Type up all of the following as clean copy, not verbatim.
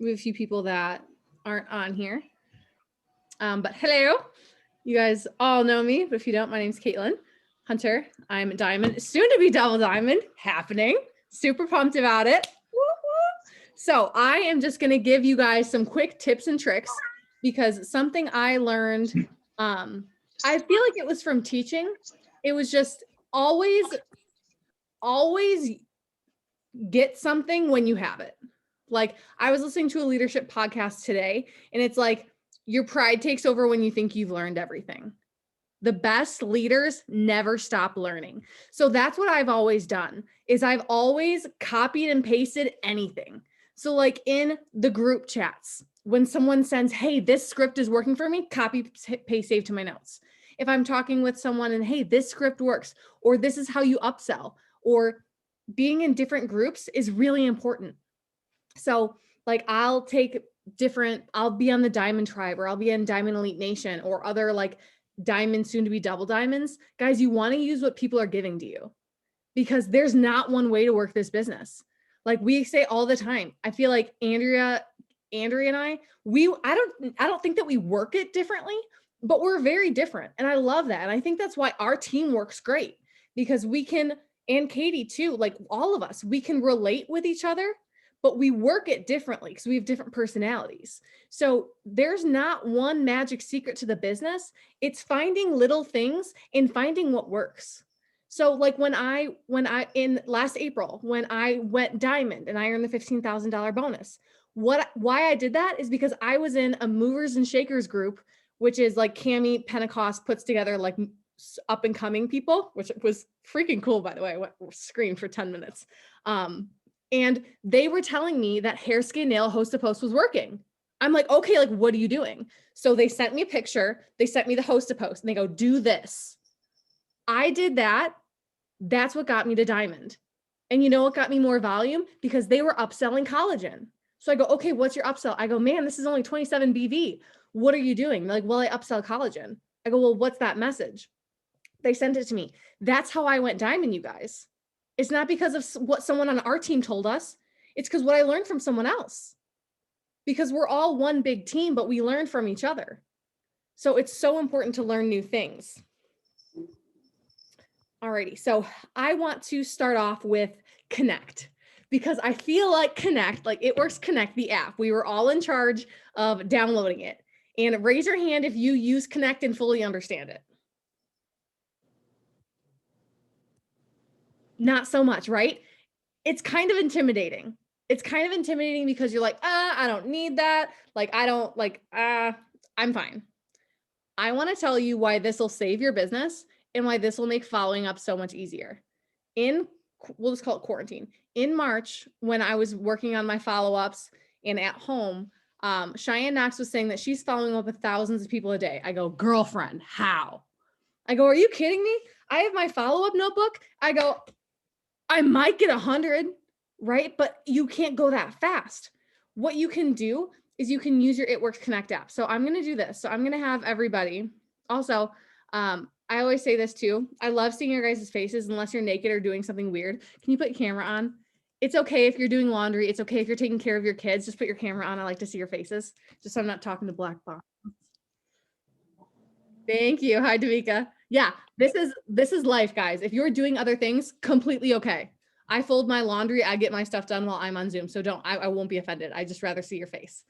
We have a few people that aren't on here. But hello, you guys all know me, but if you don't, my name's Caitlin Hunter. I'm Diamond, soon to be Double Diamond, happening. Super pumped about it. Woo woo. So I am just gonna give you guys some quick tips and tricks because something I learned, I feel like it was from teaching. It was just always get something when you have it. Like I was listening to a leadership podcast today, and it's like your pride takes over when you think you've learned everything. The best leaders never stop learning. So that's what I've always done is I've always copied and pasted anything. So like in the group chats, when someone sends, hey, this script is working for me, copy, paste, save to my notes. If I'm talking with someone and hey, this script works, or this is how you upsell, or being in different groups is really important. So like I'll be on the Diamond Tribe, or I'll be in Diamond Elite Nation, or other like diamond, soon to be double diamonds. Guys, you want to use what people are giving to you because there's not one way to work this business. Like we say all the time, I feel like Andrea and I don't think that we work it differently, but we're very different. And I love that. And I think that's why our team works great because we can, and Katie too, like all of us, we can relate with each other, but we work it differently because we have different personalities. So there's not one magic secret to the business. It's finding little things and finding what works. So like when I in last April, when I went diamond and I earned the $15,000 bonus, why I did that is because I was in a movers and shakers group, which is like Cami Pentecost puts together like up and coming people, which was freaking cool, by the way. I screamed for 10 minutes. And they were telling me that Hair Skin Nail Host to Post was working. I'm like, okay, like, what are you doing? So they sent me a picture. They sent me the Host to Post and they go, do this. I did that. That's what got me to diamond. And you know what got me more volume? Because they were upselling collagen. So I go, okay, what's your upsell? I go, man, this is only 27 BV. What are you doing? They're like, well, I upsell collagen. I go, well, what's that message? They sent it to me. That's how I went diamond, you guys. It's not because of what someone on our team told us. It's because what I learned from someone else. Because we're all one big team, but we learn from each other. So it's so important to learn new things. Alrighty, so I want to start off with Connect because I feel like Connect, like It Works Connect, the app, we were all in charge of downloading it. And raise your hand if you use Connect and fully understand it. Not so much, right? It's kind of intimidating. It's kind of intimidating because you're like, I don't need that. Like, I don't like, I'm fine. I want to tell you why this will save your business and why this will make following up so much easier. We'll just call it quarantine. In March, when I was working on my follow-ups and at home, Cheyenne Knox was saying that she's following up with thousands of people a day. I go, girlfriend, how? I go, are you kidding me? I have my follow-up notebook. I go, I might get 100, right? But you can't go that fast. What you can do is you can use your It Works Connect app. So I'm going to do this. So I'm going to have everybody also, I always say this too. I love seeing your guys' faces unless you're naked or doing something weird. Can you put your camera on? It's okay if you're doing laundry. It's okay if you're taking care of your kids. Just put your camera on. I like to see your faces just so I'm not talking to black box. Thank you. Hi, Davika. Yeah, this is life, guys. If you're doing other things, completely okay. I fold my laundry. I get my stuff done while I'm on Zoom. So I won't be offended. I just rather see your face.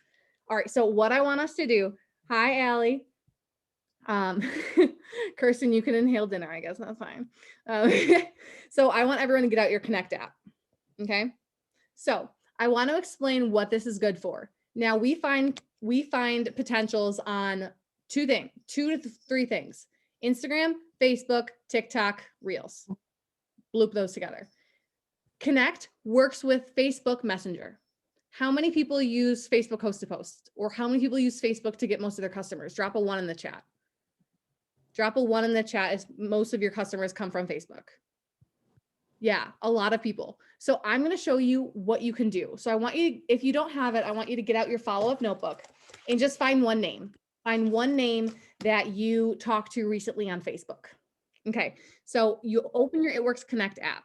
All right. So what I want us to do. Hi, Allie. Kirsten, you can inhale dinner. I guess that's fine. So I want everyone to get out your Connect app. Okay. So I want to explain what this is good for. Now we find potentials on two to three things: Instagram, Facebook, TikTok, Reels. Loop those together. Connect works with Facebook Messenger. How many people use Facebook Host to Post? Or how many people use Facebook to get most of their customers? Drop a 1 in the chat. Drop a 1 in the chat as most of your customers come from Facebook. Yeah, a lot of people. So I'm going to show you what you can do. So I want you, if you don't have it, I want you to get out your follow-up notebook and just find one name. Find one name that you talked to recently on Facebook. Okay, so you open your It Works Connect app.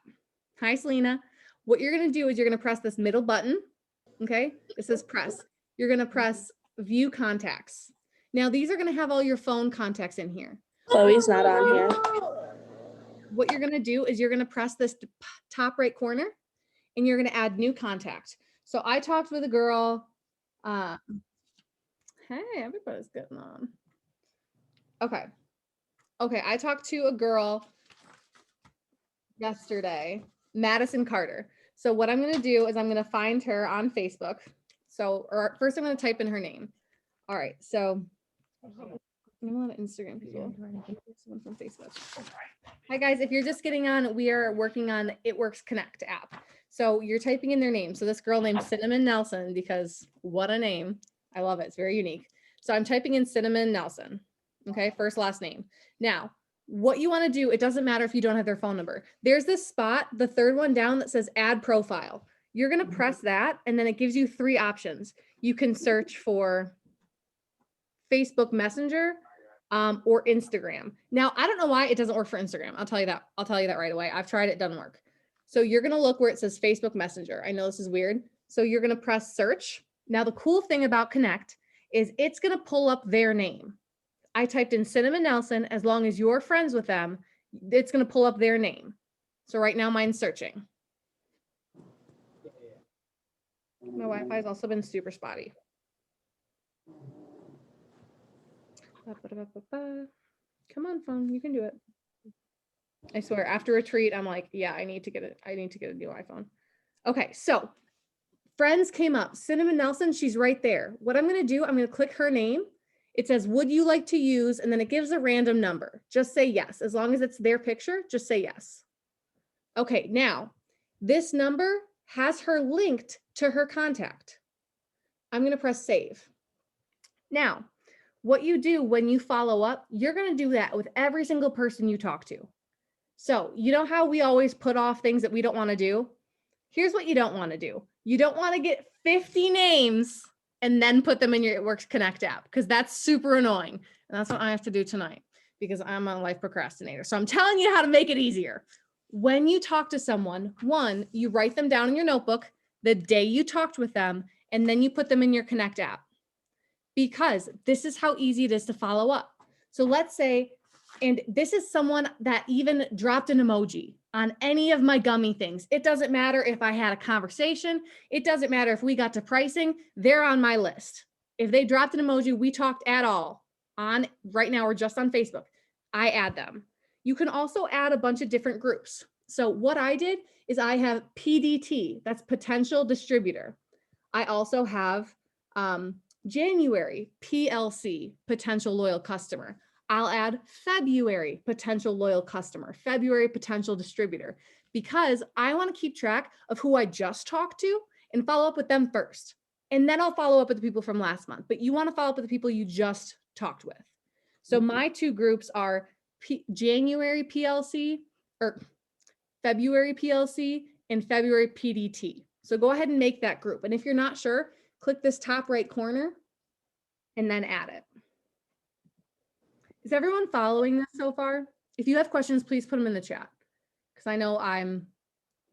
Hi, Selena. What you're going to do is you're going to press this middle button. Okay, this says press. You're going to press view contacts. Now these are going to have all your phone contacts in here. Chloe's not on here. What you're going to do is you're going to press this top right corner and you're going to add new contact. So I talked with a girl. Hey, everybody's getting on. Okay. I talked to a girl yesterday, Madison Carter. So what I'm going to do is I'm going to find her on Facebook. So, or first I'm going to type in her name. All right. So I'm a lot of Instagram people. Someone from Facebook. Hi guys, if you're just getting on, we are working on the It Works Connect app. So you're typing in their name. So this girl named Cinnamon Nelson, because what a name. I love it. It's very unique. So I'm typing in Cinnamon Nelson. Okay, first, last name. Now, what you want to do, it doesn't matter if you don't have their phone number. There's this spot, the third one down, that says add profile. You're going to press that, and then it gives you 3 options. You can search for Facebook Messenger or Instagram. Now, I don't know why it doesn't work for Instagram. I'll tell you that. I'll tell you that right away. I've tried it, it doesn't work. So you're going to look where it says Facebook Messenger. I know this is weird. So you're going to press search. Now, the cool thing about Connect is it's going to pull up their name. I typed in Cinnamon Nelson. As long as you're friends with them, it's going to pull up their name. So right now mine's searching. My Wi-Fi has also been super spotty. Come on, phone, you can do it. I swear, after retreat, I'm like, yeah, I need to get it. I need to get a new iPhone. Okay, so friends came up. Cinnamon Nelson, she's right there. What I'm going to do, I'm going to click her name. It says, would you like to use? And then it gives a random number. Just say yes. As long as it's their picture, just say yes. Okay, now this number has her linked to her contact. I'm going to press save. Now, what you do when you follow up, you're going to do that with every single person you talk to. So you know how we always put off things that we don't want to do? Here's what you don't want to do. You don't want to get 50 names and then put them in your It Works Connect app, because that's super annoying. And that's what I have to do tonight because I'm a life procrastinator. So I'm telling you how to make it easier. When you talk to someone, one, you write them down in your notebook the day you talked with them, and then you put them in your Connect app, because this is how easy it is to follow up. So let's say, and this is someone that even dropped an emoji on any of my gummy things. It doesn't matter if I had a conversation. It doesn't matter if we got to pricing. They're on my list. If they dropped an emoji, we talked at all on, right now we're just on Facebook, I add them. You can also add a bunch of different groups. So what I did is I have PDT, that's potential distributor. I also have January, PLC, potential loyal customer. I'll add February, potential loyal customer, February, potential distributor, because I want to keep track of who I just talked to and follow up with them first. And then I'll follow up with the people from last month, but you want to follow up with the people you just talked with. So my 2 groups are January PLC or February PLC and February PDT. So go ahead and make that group. And if you're not sure, click this top right corner and then add it. Is everyone following this so far? If you have questions, please put them in the chat, because I know I'm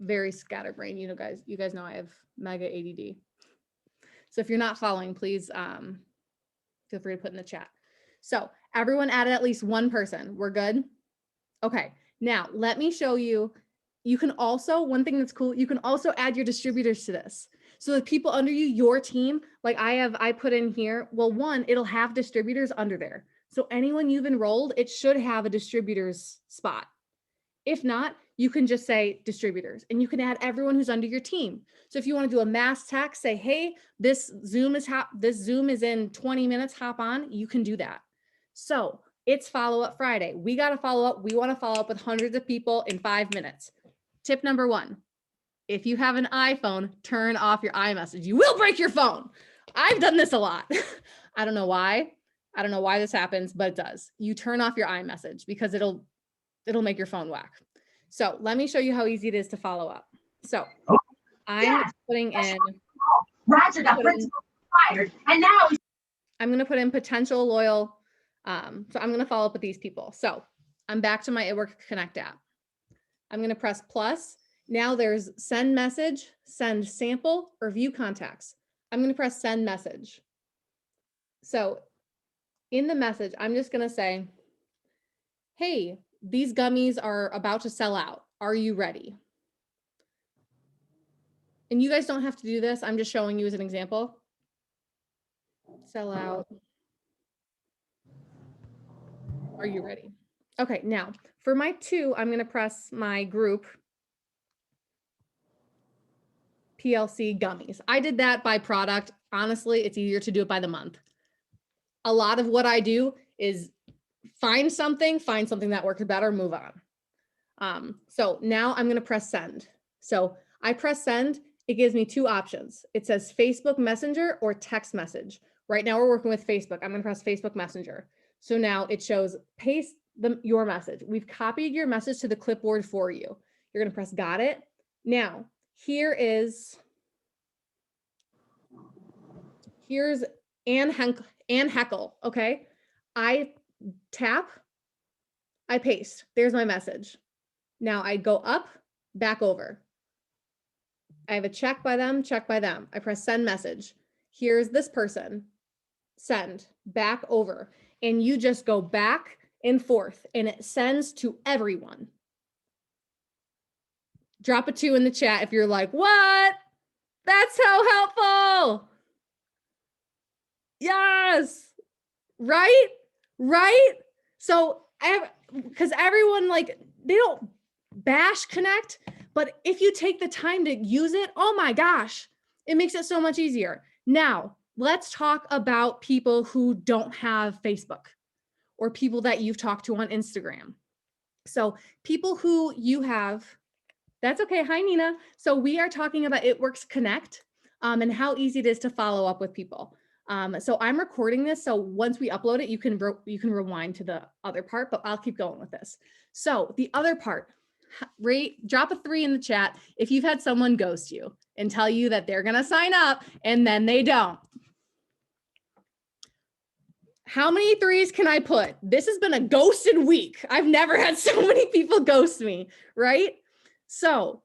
very scatterbrained. You guys know I have mega ADD. So if you're not following, please feel free to put in the chat. So everyone added at least one person. We're good? Okay, now let me show you. You can also, one thing that's cool, you can also add your distributors to this. So the people under you, your team, like I put in here, well, one, it'll have distributors under there. So anyone you've enrolled, it should have a distributors spot. If not, you can just say distributors, and you can add everyone who's under your team. So if you want to do a mass text, say, hey, this Zoom is in 20 minutes, hop on, you can do that. So it's follow-up Friday. We got to follow up. We want to follow up with hundreds of people in 5 minutes. Tip number 1, if you have an iPhone, turn off your iMessage. You will break your phone. I've done this a lot. I don't know why. I don't know why this happens, but it does. You turn off your iMessage because it'll make your phone whack. So let me show you how easy it is to follow up. So I'm putting in, Roger got principal fired, and now I'm going to put in potential loyal. So I'm going to follow up with these people. So I'm back to my It Works Connect app. I'm going to press plus. Now there's send message, send sample, or view contacts. I'm going to press send message. So in the message, I'm just going to say, hey, these gummies are about to sell out. Are you ready? And you guys don't have to do this. I'm just showing you as an example. Sell out. Are you ready? Okay, now for my 2, I'm going to press my group PLC gummies. I did that by product. Honestly, it's easier to do it by the month. A lot of what I do is find something that works better, move on. So now I'm going to press send. So I press send. It gives me 2 options. It says Facebook Messenger or text message. Right now we're working with Facebook. I'm going to press Facebook Messenger. So now it shows paste your message. We've copied your message to the clipboard for you. You're going to press got it. Now, here's Ann Heckle. Okay. I tap, I paste. There's my message. Now I go up, back over. I have a check by them. I press send message. Here's this person. Send, back over. And you just go back and forth and it sends to everyone. Drop a 2 in the chat if you're like, what? That's so helpful. Yes. Right? Right? So, because everyone, like, they don't bash Connect, but if you take the time to use it, oh my gosh, it makes it so much easier. Now, let's talk about people who don't have Facebook or people that you've talked to on Instagram. So, people who you have, that's okay. Hi, Nina. So, we are talking about It Works Connect and how easy it is to follow up with people. So I'm recording this. So once we upload it, you can rewind to the other part, but I'll keep going with this. So the other part, drop a 3 in the chat if you've had someone ghost you and tell you that they're going to sign up and then they don't. How many 3s can I put? This has been a ghosted week. I've never had so many people ghost me, right? So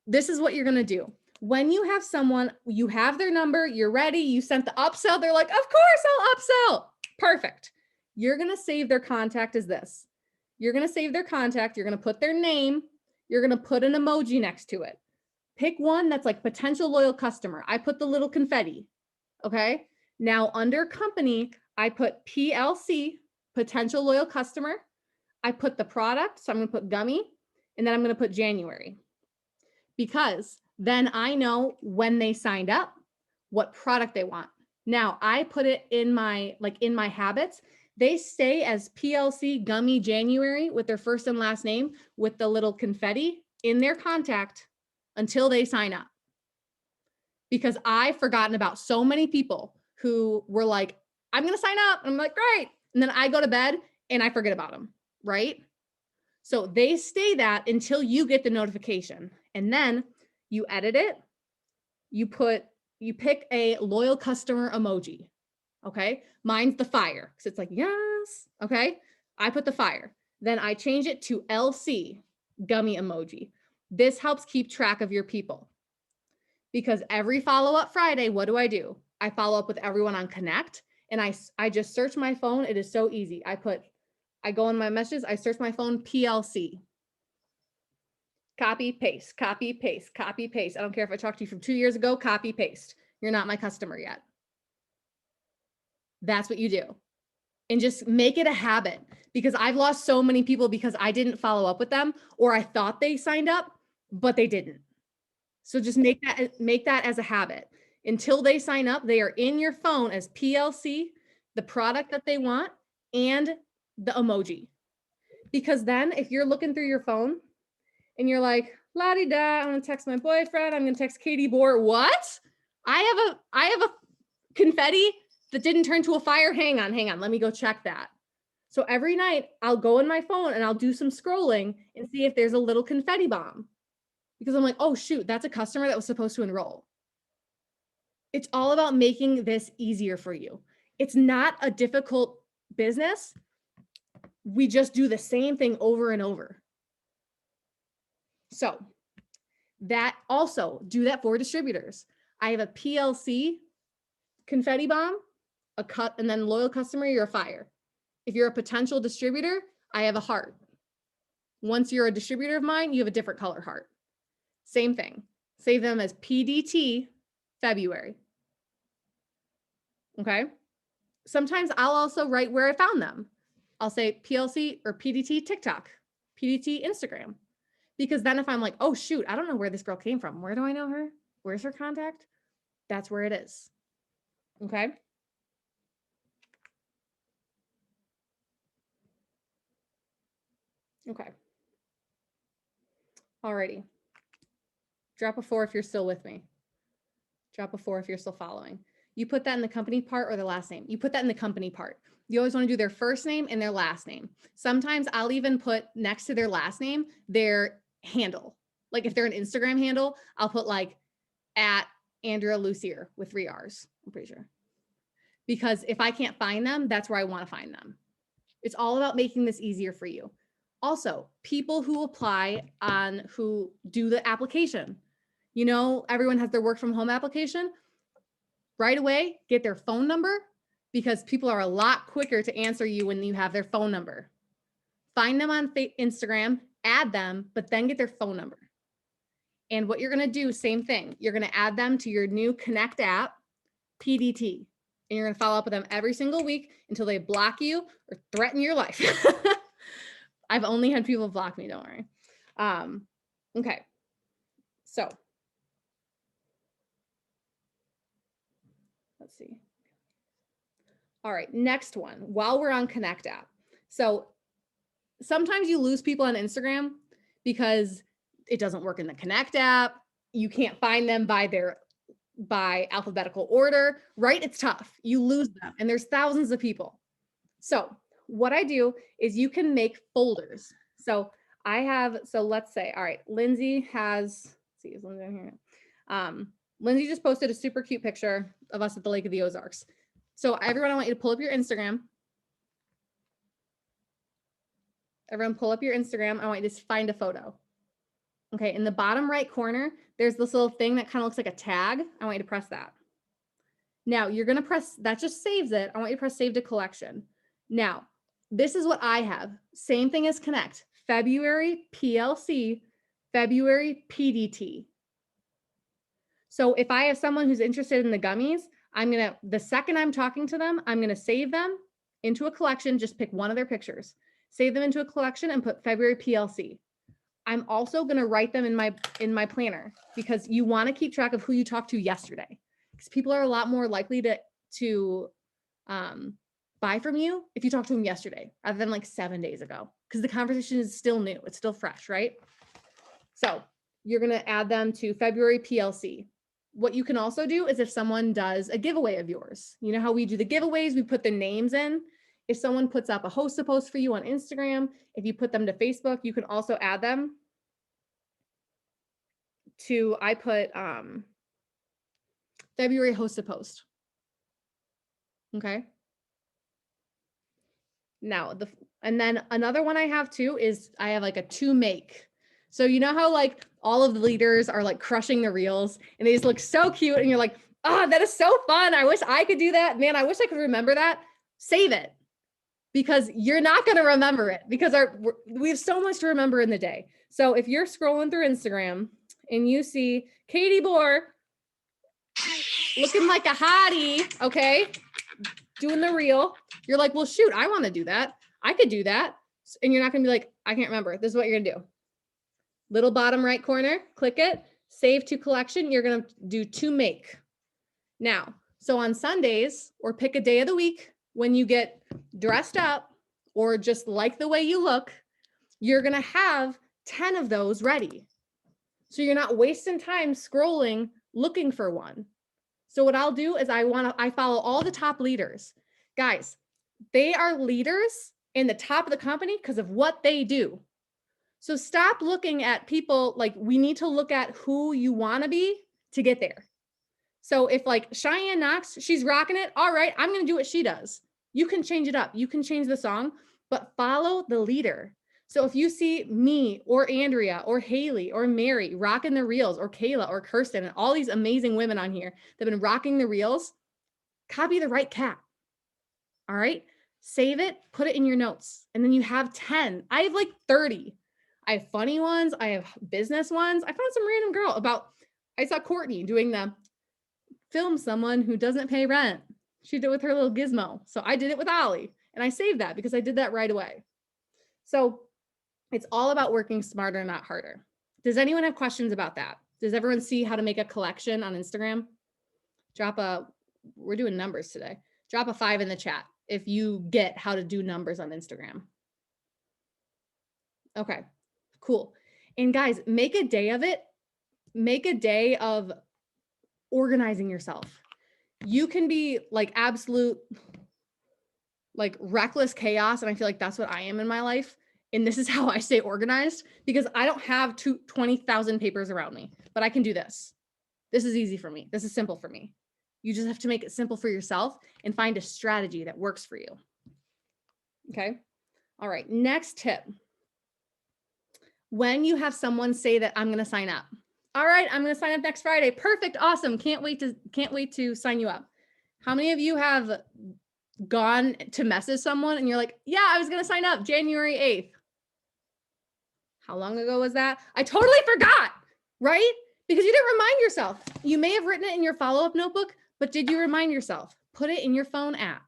this is what you're going to do. When you have someone, you have their number, you're ready, you sent the upsell, they're like, of course I'll upsell. Perfect. You're going to save their contact as this. You're going to save their contact. You're going to put their name. You're going to put an emoji next to it. Pick one that's like potential loyal customer. I put the little confetti. Okay. Now under company, I put PLC, potential loyal customer. I put the product. So I'm going to put gummy and then I'm going to put January because then I know when they signed up, what product they want. Now I put it in my habits. They stay as PLC Gummy January with their first and last name with the little confetti in their contact until they sign up. Because I've forgotten about so many people who were like, I'm going to sign up. And I'm like, great. And then I go to bed and I forget about them, right? So they stay that until you get the notification. And then you edit it, you pick a loyal customer emoji. Okay. Mine's the fire. Cause it's like, yes. Okay. I put the fire. Then I change it to LC gummy emoji. This helps keep track of your people because every follow-up Friday, what do? I follow up with everyone on Connect and I just search my phone. It is so easy. I go in my messages, I search my phone PLC. Copy, paste, copy, paste, copy, paste. I don't care if I talked to you from 2 years ago, copy, paste. You're not my customer yet. That's what you do. And just make it a habit because I've lost so many people because I didn't follow up with them or I thought they signed up, but they didn't. So just make that as a habit. Until they sign up, they are in your phone as PLC, the product that they want, and the emoji. Because then if you're looking through your phone and you're like, la-di-da, I'm going to text my boyfriend. I'm going to text Katie Bohr. What? I have a confetti that didn't turn to a fire. Hang on. Let me go check that. So every night I'll go in my phone and I'll do some scrolling and see if there's a little confetti bomb because I'm like, oh shoot, that's a customer that was supposed to enroll. It's all about making this easier for you. It's not a difficult business. We just do the same thing over and over. So that also do that for distributors. I have a PLC confetti bomb, a cut, and then loyal customer, you're a fire. If you're a potential distributor, I have a heart. Once you're a distributor of mine, you have a different color heart. Same thing. Save them as PDT February. Okay. Sometimes I'll also write where I found them. I'll say PLC or PDT TikTok, PDT Instagram. Because then if I'm like, oh shoot, I don't know where this girl came from. Where do I know her? Where's her contact? That's where it is. Okay. Okay. Alrighty. Drop a 4 if you're still with me. Drop a 4 if you're still following. You put that in the company part or the last name. You put that in the company part. You always want to do their first name and their last name. Sometimes I'll even put next to their last name, their handle. Like if they're an Instagram handle, I'll put like at Andrea Lucier with 3 R's, I'm pretty sure. Because if I can't find them, that's where I want to find them. It's all about making this easier for you. Also, people who apply on who do the application. You know, everyone has their work from home application. Right away, get their phone number because people are a lot quicker to answer you when you have their phone number. Find them on Instagram, add them, but then get their phone number. And what you're going to do, same thing. You're going to add them to your new Connect app, PDT. And you're going to follow up with them every single week until they block you or threaten your life. I've only had people block me, don't worry. Okay. So let's see. All right, next one, while we're on Connect app. So sometimes you lose people on Instagram because it doesn't work in the Connect app. You can't find them by alphabetical order, right? It's tough. You lose them and there's thousands of people. So what I do is you can make folders. So let's say, all right, Lindsay has, let's see, is Lindsay on here? Lindsay just posted a super cute picture of us at the Lake of the Ozarks. So everyone, I want you to pull up your Instagram. Everyone pull up your Instagram. I want you to find a photo. Okay, in the bottom right corner, there's this little thing that kind of looks like a tag. I want you to press that. Now you're gonna press, that just saves it. I want you to press save to collection. Now, this is what I have. Same thing as Connect. February PLC, February PDT. So if I have someone who's interested in the gummies, the second I'm talking to them, I'm gonna save them into a collection, just pick one of their pictures, save them into a collection and put February PLC. I'm also gonna write them in my planner because you wanna keep track of who you talked to yesterday. Because people are a lot more likely to buy from you if you talk to them yesterday rather than like 7 days ago, because the conversation is still new, it's still fresh, right? So you're gonna add them to February PLC. What you can also do is if someone does a giveaway of yours, you know how we do the giveaways, we put the names in. If someone puts up a host post for you on Instagram, if you put them to Facebook, you can also add them to, I put February host a post. Okay. Now, and then another one I have too is I have like a to make. So you know how like all of the leaders are like crushing the reels and they just look so cute and you're like, oh, that is so fun. I wish I could do that. Man, I wish I could remember that. Save it because you're not going to remember it because we have so much to remember in the day. So if you're scrolling through Instagram and you see Katie Bohr looking like a hottie, okay, doing the reel, you're like, well, shoot, I want to do that. I could do that. And you're not going to be like, I can't remember. This is what you're going to do. Little bottom right corner, click it, save to collection. You're going to do to make. Now, so on Sundays or pick a day of the week when you get dressed up or just like the way you look, you're going to have 10 of those ready. So you're not wasting time scrolling, looking for one. So what I'll do is I follow all the top leaders. Guys, they are leaders in the top of the company because of what they do. So stop looking at people, like we need to look at who you want to be to get there. So if like Cheyenne Knox, she's rocking it. All right, I'm going to do what she does. You can change it up. You can change the song, but follow the leader. So if you see me or Andrea or Haley or Mary rocking the reels or Kayla or Kirsten and all these amazing women on here that have been rocking the reels, copy the right cat. All right. Save it, put it in your notes. And then you have 10. I have like 30. I have funny ones. I have business ones. I found some random girl I saw Courtney doing the film someone who doesn't pay rent. She did it with her little gizmo. So I did it with Ollie and I saved that because I did that right away. So it's all about working smarter, not harder. Does anyone have questions about that? Does everyone see how to make a collection on Instagram? We're doing numbers today. Drop a 5 in the chat if you get how to do numbers on Instagram. Okay, cool. And guys, make a day of it. Make a day of organizing yourself. You can be like absolute, like reckless chaos. And I feel like that's what I am in my life. And this is how I stay organized because I don't have 20,000 papers around me, but I can do this. This is easy for me. This is simple for me. You just have to make it simple for yourself and find a strategy that works for you. Okay. All right. Next tip. When you have someone say that I'm going to sign up. All right. I'm going to sign up next Friday. Perfect. Awesome. Can't wait to sign you up. How many of you have gone to message someone and you're like, yeah, I was going to sign up January 8th. How long ago was that? I totally forgot, right? Because you didn't remind yourself. You may have written it in your follow-up notebook, but did you remind yourself? Put it in your phone app.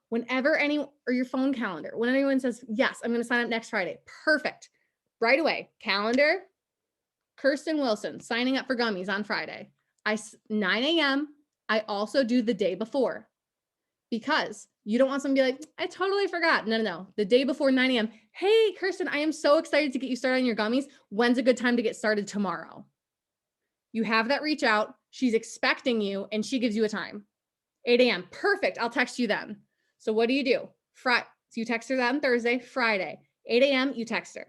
Whenever or your phone calendar, when anyone says, yes, I'm going to sign up next Friday. Perfect. Right away. Calendar, Kirsten Wilson, signing up for gummies on Friday. 9 a.m. I also do the day before because you don't want someone to be like, I totally forgot. No. The day before 9 a.m. Hey, Kirsten, I am so excited to get you started on your gummies. When's a good time to get started tomorrow? You have that reach out. She's expecting you and she gives you a time. 8 a.m. Perfect. I'll text you then. So what do? So you text her that on Thursday, Friday, 8 a.m. You text her.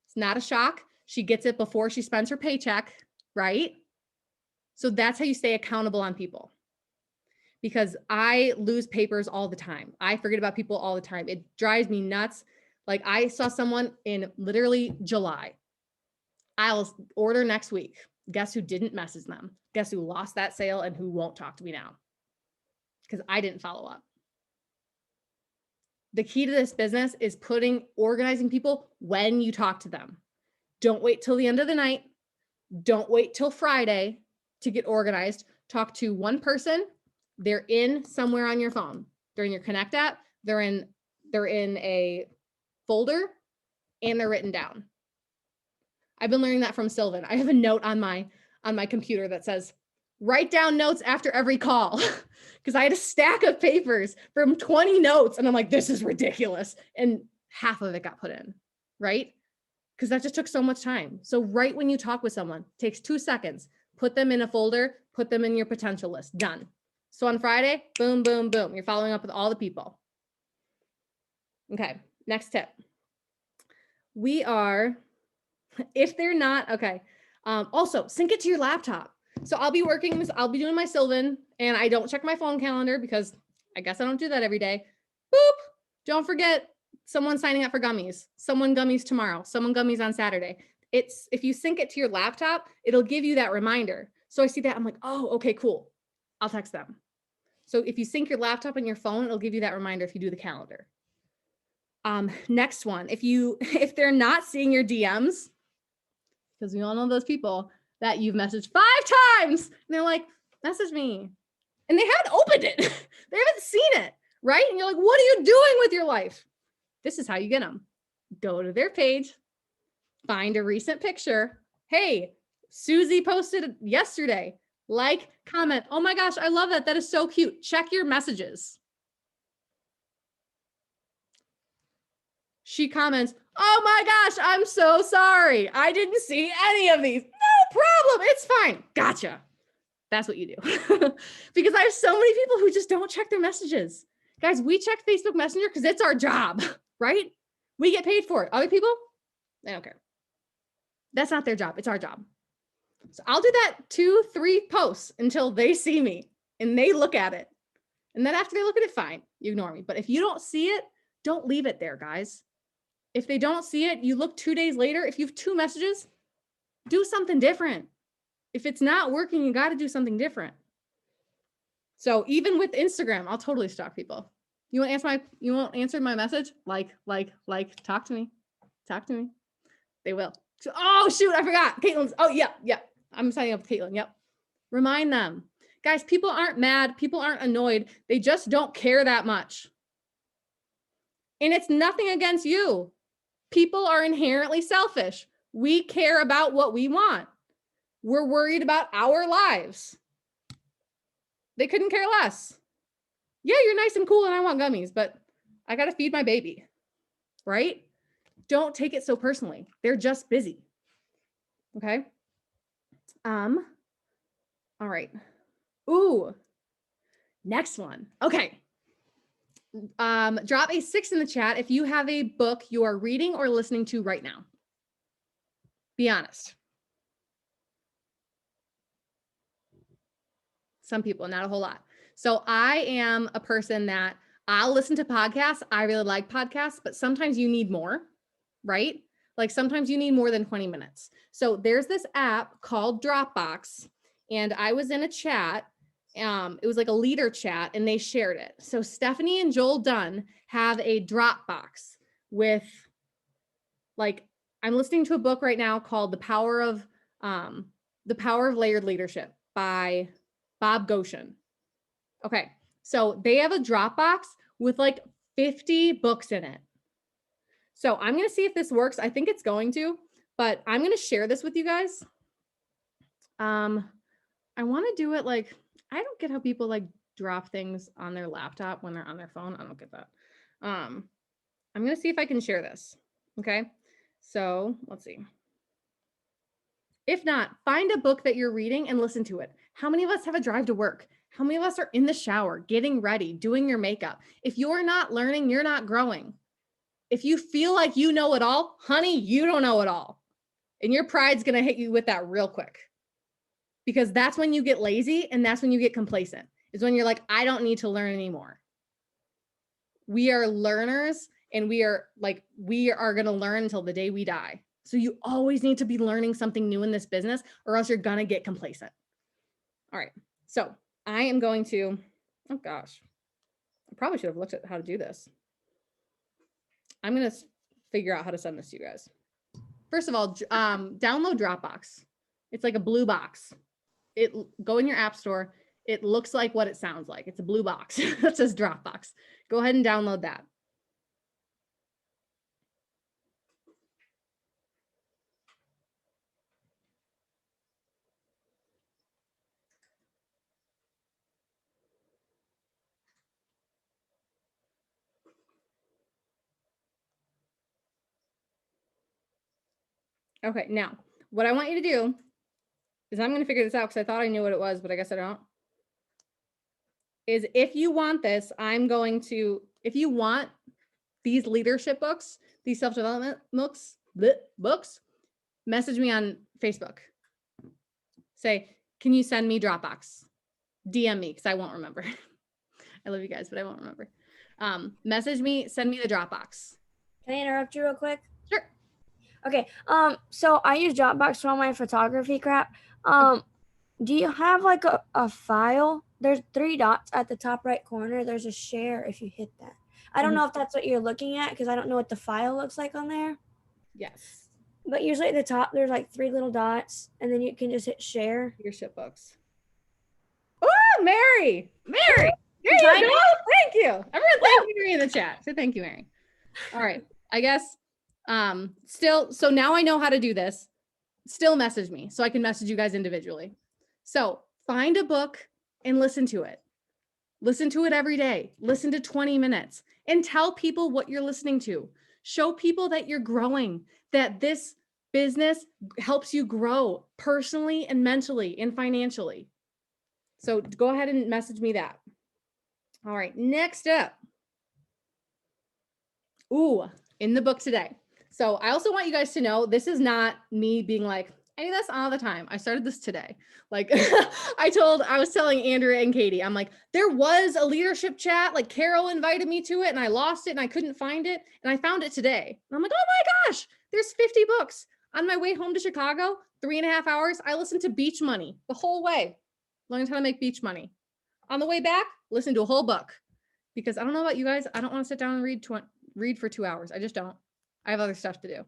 It's not a shock. She gets it before she spends her paycheck, right? So that's how you stay accountable on people. Because I lose papers all the time. I forget about people all the time. It drives me nuts. Like I saw someone in literally July. I'll order next week. Guess who didn't message them? Guess who lost that sale and who won't talk to me now? Because I didn't follow up. The key to this business is organizing people when you talk to them. Don't wait till the end of the night. Don't wait till Friday to get organized. Talk to one person. They're in somewhere on your phone. They're in your Connect app. They're in a folder and they're written down. I've been learning that from Sylvan. I have a note on my computer that says, write down notes after every call. Because I had a stack of papers from 20 notes. And I'm like, this is ridiculous. And half of it got put in, right? Because that just took so much time. So right when you talk with someone, takes 2 seconds, put them in a folder, put them in your potential list, done. So on Friday, boom, boom, boom. You're following up with all the people. Okay, next tip. If they're not, okay. Also, sync it to your laptop. So I'll be doing my Sylvan and I don't check my phone calendar because I guess I don't do that every day. Boop. Don't forget someone signing up for gummies, someone gummies tomorrow, someone gummies on Saturday. If you sync it to your laptop, it'll give you that reminder. So I see that I'm like, oh, okay, cool. I'll text them. So if you sync your laptop and your phone, it'll give you that reminder if you do the calendar. Next one, if they're not seeing your DMs, because we all know those people that you've messaged 5 times and they're like, message me. And they haven't opened it. They haven't seen it, right? And you're like, what are you doing with your life? This is how you get them. Go to their page, find a recent picture. Hey, Susie posted yesterday. Like, comment. Oh my gosh, I love that. That is so cute. Check your messages. She comments, oh my gosh, I'm so sorry. I didn't see any of these. No problem. It's fine. Gotcha. That's what you do. Because I have so many people who just don't check their messages. Guys, we check Facebook Messenger because it's our job, right? We get paid for it. Other people, they don't care. That's not their job. It's our job. So I'll do that 2-3 posts until they see me and they look at it. And then after they look at it, fine, you ignore me. But if you don't see it, don't leave it there, guys. If they don't see it, you look 2 days later, if you have 2 messages, do something different. If it's not working, you got to do something different. So even with Instagram, I'll totally stalk people. You won't answer my message? Like, talk to me. Talk to me. They will. Oh shoot, I forgot. Caitlin's. Oh, yeah. I'm signing up with Caitlin. Yep. Remind them. Guys, people aren't mad. People aren't annoyed. They just don't care that much. And it's nothing against you. People are inherently selfish. We care about what we want. We're worried about our lives. They couldn't care less. Yeah, you're nice and cool and I want gummies, but I got to feed my baby, right? Don't take it so personally. They're just busy. Okay. All right. Ooh, next one. Okay. Drop a 6 in the chat if you have a book you are reading or listening to right now. Be honest. Some people, not a whole lot. So I am a person that I'll listen to podcasts. I really like podcasts, but sometimes you need more, right? Like sometimes you need more than 20 minutes. So there's this app called Dropbox, and I was in a chat. It was like a leader chat, and they shared it. So Stephanie and Joel Dunn have a Dropbox with, like, I'm listening to a book right now called The Power of Layered Leadership by Bob Goshen. Okay, so they have a Dropbox with like 50 books in it. So I'm going to see if this works. I think it's going to, but I'm going to share this with you guys. I want to do it like, I don't get how people like drop things on their laptop when they're on their phone. I don't get that. I'm going to see if I can share this. Okay, so let's see. If not, find a book that you're reading and listen to it. How many of us have a drive to work? How many of us are in the shower, getting ready, doing your makeup? If you're not learning, you're not growing. If you feel like you know it all, honey, you don't know it all. And your pride's going to hit you with that real quick. Because that's when you get lazy and that's when you get complacent. Is when you're like, I don't need to learn anymore. We are learners, and we are going to learn until the day we die. So you always need to be learning something new in this business, or else you're going to get complacent. All right. So I am going to, oh gosh, I probably should have looked at how to do this. I'm going to figure out how to send this to you guys. First of all, download Dropbox. It's like a blue box. Go in your app store. It looks like what it sounds like. It's a blue box that says Dropbox. Go ahead and download that. Okay, now what I want you to do is I'm going to figure this out because I thought I knew what it was, but I guess I don't. Is if you want this, if you want these leadership books, these self-development books, message me on Facebook. Say, can you send me Dropbox? DM me because I won't remember. I love you guys, but I won't remember. Message me, send me the Dropbox. Can I interrupt you real quick? Sure. Okay. So I use Dropbox for all my photography crap. Do you have like a file? There's 3 dots at the top right corner. There's a share if you hit that. I don't know if that's what you're looking at because I don't know what the file looks like on there. Yes. But usually at the top, there's like 3 little dots, and then you can just hit share. Leadership books. Oh, Mary. There you go. Thank you. Everyone, thank you, Mary, in the chat. So thank you, Mary. All right. I guess so now I know how to do this. Still message me so I can message you guys individually. So find a book and listen to it. Listen to it every day. Listen to 20 minutes and tell people what you're listening to. Show people that you're growing, that this business helps you grow personally and mentally and financially. So go ahead and message me that. All right, next up. Ooh, in the book today. So I also want you guys to know, this is not me being like, I do this all the time. I started this today. Like I was telling Andrea and Katie, I'm like, there was a leadership chat, like Carol invited me to it and I lost it and I couldn't find it. And I found it today. And I'm like, oh my gosh, there's 50 books. On my way home to Chicago, 3.5 hours, I listened to Beach Money the whole way. Learned how to make beach money. On the way back, listen to a whole book, because I don't know about you guys. I don't want to sit down and read for 2 hours. I just don't. I have other stuff to do.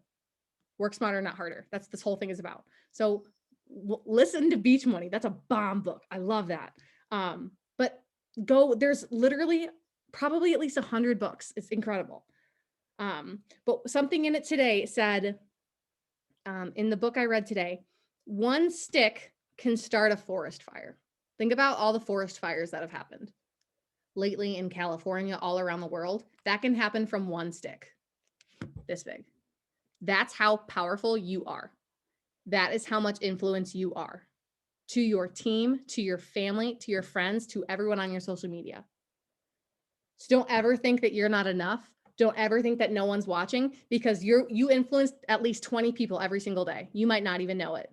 Work smarter, not harder. That's this whole thing is about. So listen to Beach Money. That's a bomb book. I love that. But there's literally probably at least 100 books. It's incredible. But something in it today said, in the book I read today, one stick can start a forest fire. Think about all the forest fires that have happened lately in California, all around the world. That can happen from one stick, this big. That's how powerful you are. That is how much influence you are to your team, to your family, to your friends, to everyone on your social media. So don't ever think that you're not enough. Don't ever think that no one's watching, because you influence at least 20 people every single day. You might not even know it.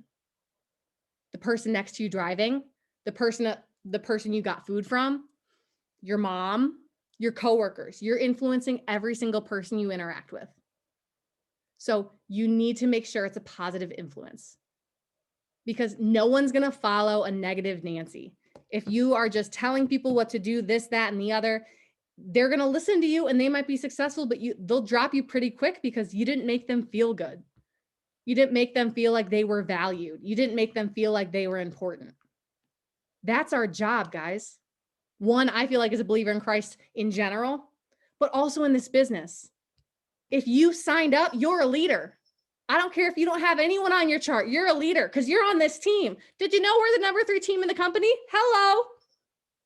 The person next to you driving, the person you got food from, your mom, your coworkers. You're influencing every single person you interact with. So you need to make sure it's a positive influence, because no one's going to follow a negative Nancy. If you are just telling people what to do, this, that, and the other, they're going to listen to you and they might be successful, but they'll drop you pretty quick because you didn't make them feel good. You didn't make them feel like they were valued. You didn't make them feel like they were important. That's our job, guys. One, I feel like, as a believer in Christ in general, but also in this business. If you signed up, you're a leader. I don't care if you don't have anyone on your chart. You're a leader because you're on this team. Did you know we're the number 3 team in the company? Hello.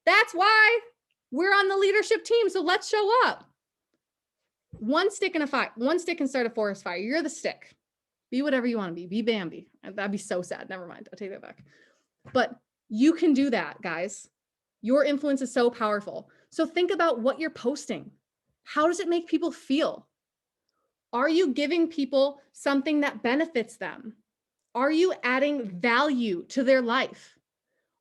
That's why we're on the leadership team. So let's show up. One stick can start a forest fire. You're the stick. Be whatever you want to be. Be Bambi. That'd be so sad. Never mind. I'll take that back. But you can do that, guys. Your influence is so powerful. So think about what you're posting. How does it make people feel? Are you giving people something that benefits them? Are you adding value to their life?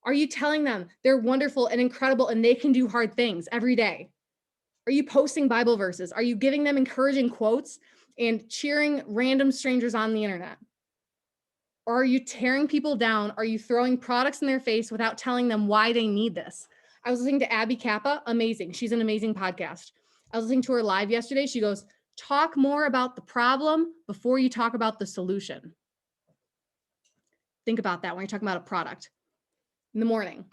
Are you telling them they're wonderful and incredible and they can do hard things every day? Are you posting Bible verses? Are you giving them encouraging quotes and cheering random strangers on the internet? Or are you tearing people down? Are you throwing products in their face without telling them why they need this? I was listening to Abby Kappa. Amazing. She's an amazing podcast. I was listening to her live yesterday. She goes, talk more about the problem before you talk about the solution. Think about that when you're talking about a product in the morning.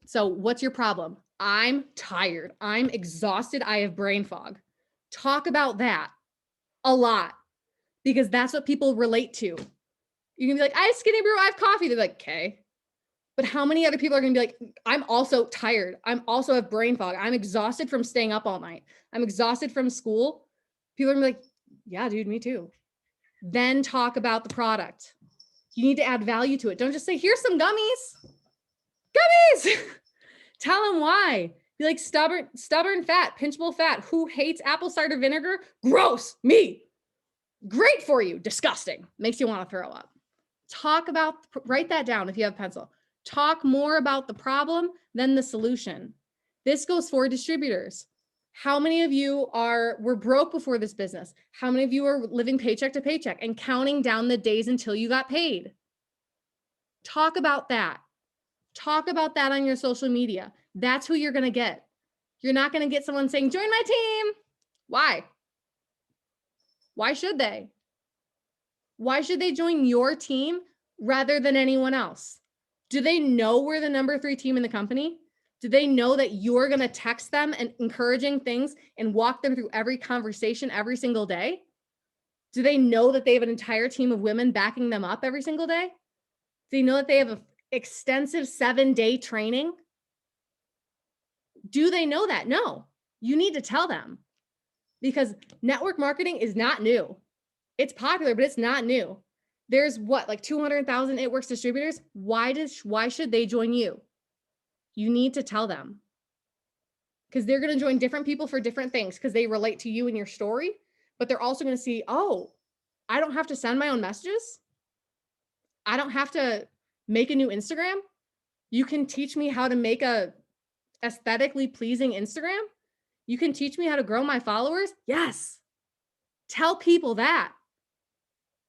So what's your problem? I'm tired. I'm exhausted. I have brain fog. Talk about that a lot, because that's what people relate to. You can be like, I have Skinny Brew, I have coffee. They're like, okay. But how many other people are going to be like, I'm also tired. I'm also have brain fog. I'm exhausted from staying up all night. I'm exhausted from school. People are going to be like, yeah, dude, me too. Then talk about the product. You need to add value to it. Don't just say, here's some gummies. Gummies. Tell them why. Be like, stubborn fat, pinchable fat. Who hates apple cider vinegar? Gross. Me. Great for you. Disgusting. Makes you want to throw up. Write that down if you have a pencil. Talk more about the problem than the solution. This goes for distributors. How many of you were broke before this business? How many of you are living paycheck to paycheck and counting down the days until you got paid? Talk about that. Talk about that on your social media. That's who you're going to get. You're not going to get someone saying, join my team. Why? Why should they? Why should they join your team rather than anyone else? Do they know we're the number 3 team in the company? Do they know that you're going to text them and encouraging things and walk them through every conversation every single day? Do they know that they have an entire team of women backing them up every single day? Do they know that they have an extensive 7-day training? Do they know that? No, you need to tell them, because network marketing is not new. It's popular, but it's not new. There's like 200,000 It Works distributors. Why should they join you? You need to tell them, because they're going to join different people for different things because they relate to you and your story, but they're also going to see, oh, I don't have to send my own messages. I don't have to make a new Instagram. You can teach me how to make a aesthetically pleasing Instagram. You can teach me how to grow my followers. Yes. Tell people that,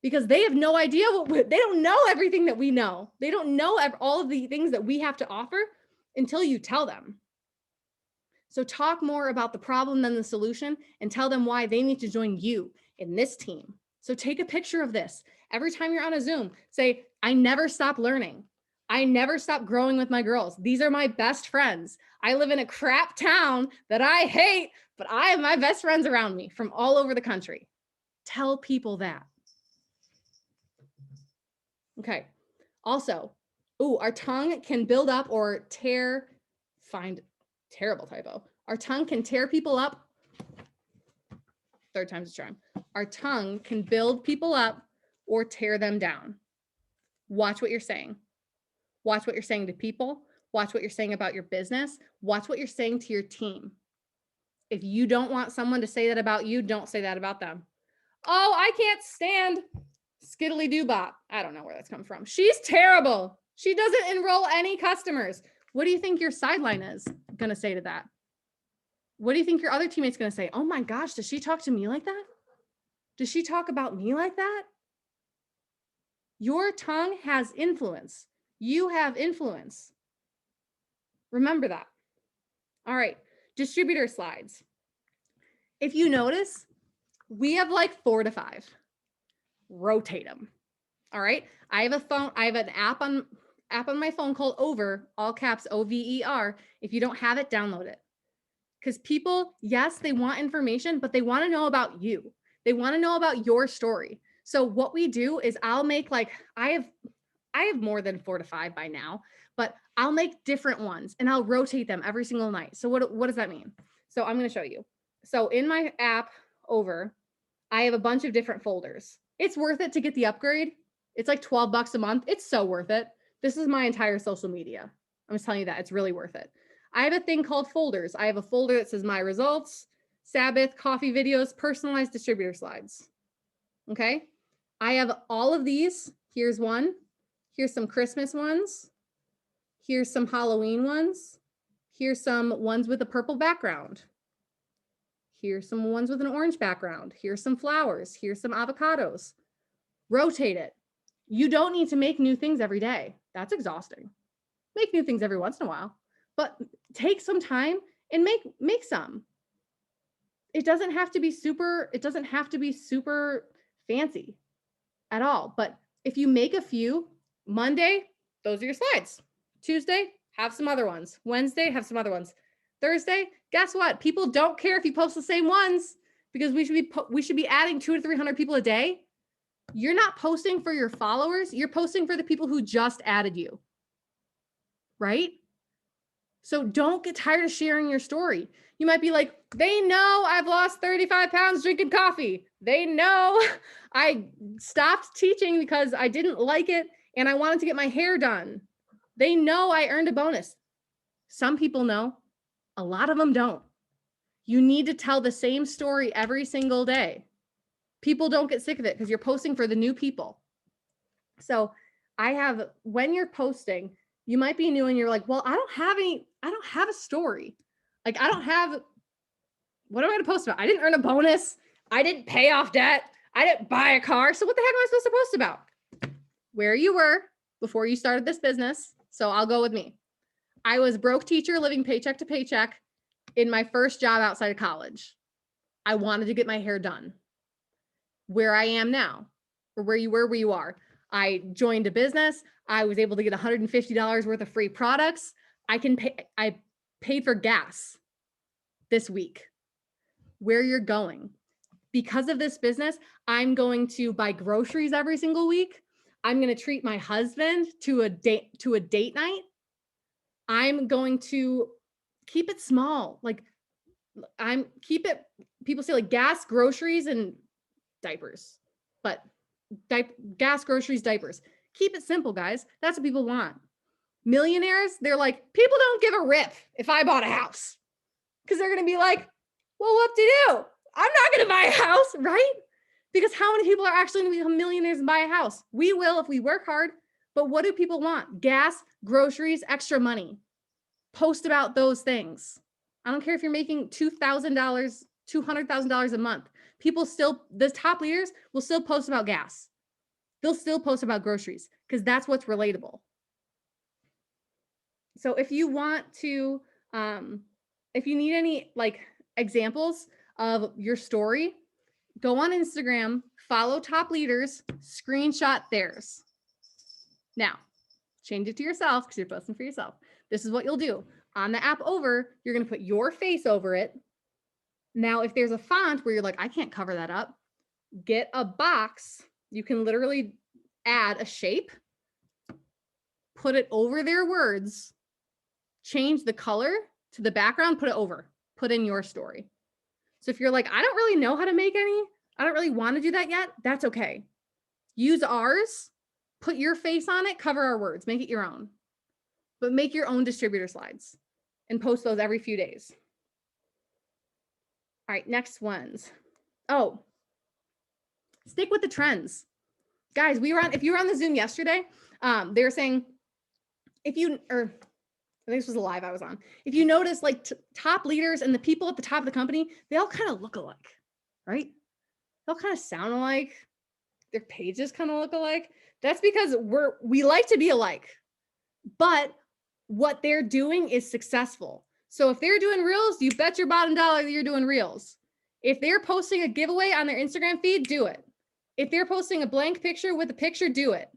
because they have no idea they don't know everything that we know. They don't know all of the things that we have to offer until you tell them. So talk more about the problem than the solution and tell them why they need to join you in this team. So take a picture of this. Every time you're on a Zoom, say, I never stop learning. I never stop growing with my girls. These are my best friends. I live in a crap town that I hate, but I have my best friends around me from all over the country. Tell people that. Okay. Also, our tongue can build up or tear, terrible typo. Our tongue can tear people up. Third time's a charm. Our tongue can build people up or tear them down. Watch what you're saying. Watch what you're saying to people. Watch what you're saying about your business. Watch what you're saying to your team. If you don't want someone to say that about you, don't say that about them. Oh, I can't stand Skiddly Doobop. I don't know where that's come from. She's terrible. She doesn't enroll any customers. What do you think your sideline is going to say to that? What do you think your other teammate's going to say? Oh my gosh, does she talk to me like that? Does she talk about me like that? Your tongue has influence. You have influence. Remember that. All right, distributor slides. If you notice, we have like 4 to 5. Rotate them. All right. I have an app on my phone called Over, all caps OVER. If you don't have it, download it. Because people, yes, they want information, but they want to know about you. They want to know about your story. So what we do is I'll make I have more than 4 to 5 by now, but I'll make different ones and I'll rotate them every single night. So what does that mean? So I'm going to show you. So in my app Over, I have a bunch of different folders. It's worth it to get the upgrade. It's like $12 a month. It's so worth it. This is my entire social media. I'm just telling you that it's really worth it. I have a thing called folders. I have a folder that says my results, Sabbath, coffee videos, personalized distributor slides. Okay. I have all of these. Here's one. Here's some Christmas ones. Here's some Halloween ones. Here's some ones with a purple background. Here's some ones with an orange background. Here's some flowers. Here's some avocados. Rotate it. You don't need to make new things every day. That's exhausting. Make new things every once in a while, but take some time and make some. It doesn't have to be super fancy at all. But if you make a few, Monday, those are your slides. Tuesday, have some other ones. Wednesday, have some other ones. Thursday, guess what? People don't care if you post the same ones because we should be adding 200 to 300 people a day. You're not posting for your followers. You're posting for the people who just added you, right? So don't get tired of sharing your story. You might be like, they know I've lost 35 pounds drinking coffee. They know I stopped teaching because I didn't like it and I wanted to get my hair done. They know I earned a bonus. Some people know. A lot of them don't. You need to tell the same story every single day. People don't get sick of it because you're posting for the new people. So when you're posting, you might be new and you're like, well, I don't have a story. Like, what am I going to post about? I didn't earn a bonus. I didn't pay off debt. I didn't buy a car. So what the heck am I supposed to post about? Where you were before you started this business. So I'll go with me. I was broke teacher living paycheck to paycheck in my first job outside of college. I wanted to get my hair done. Where I am now, or where you were, where you are. I joined a business. I was able to get $150 worth of free products. I paid for gas this week. Where you're going. Because of this business, I'm going to buy groceries every single week. I'm going to treat my husband to a date night. I'm going to keep it small. People say like gas, groceries, and diapers, but gas, groceries, diapers. Keep it simple, guys. That's what people want. Millionaires, they're like, people don't give a rip if I bought a house because they're going to be like, well, whoop-de-doo. I'm not going to buy a house, right? Because how many people are actually going to become millionaires and buy a house? We will if we work hard. But what do people want? Gas, groceries, extra money. Post about those things. I don't care if you're making $2,000, $200,000 a month. The top leaders will still post about gas. They'll still post about groceries because that's what's relatable. So if you want to if you need any like examples of your story, go on Instagram, follow top leaders, screenshot theirs. Now, change it to yourself because you're posting for yourself. This is what you'll do. On the app over, you're going to put your face over it. Now, if there's a font where you're like, I can't cover that up, get a box. You can literally add a shape, put it over their words, change the color to the background, put it over, put in your story. So if you're like, I don't really know how to make any, I don't really want to do that yet, that's okay. Use ours, put your face on it, cover our words, make it your own. But make your own distributor slides and post those every few days. All right, next ones. Oh, stick with the trends. Guys, if you were on the Zoom yesterday, they were saying, I think this was a live I was on. If you notice like top leaders and the people at the top of the company, they all kind of look alike, right? They all kind of sound alike. Their pages kind of look alike. That's because we like to be alike, but what they're doing is successful. So if they're doing reels, you bet your bottom dollar that you're doing reels. If they're posting a giveaway on their Instagram feed, do it. If they're posting a blank picture with a picture, do it.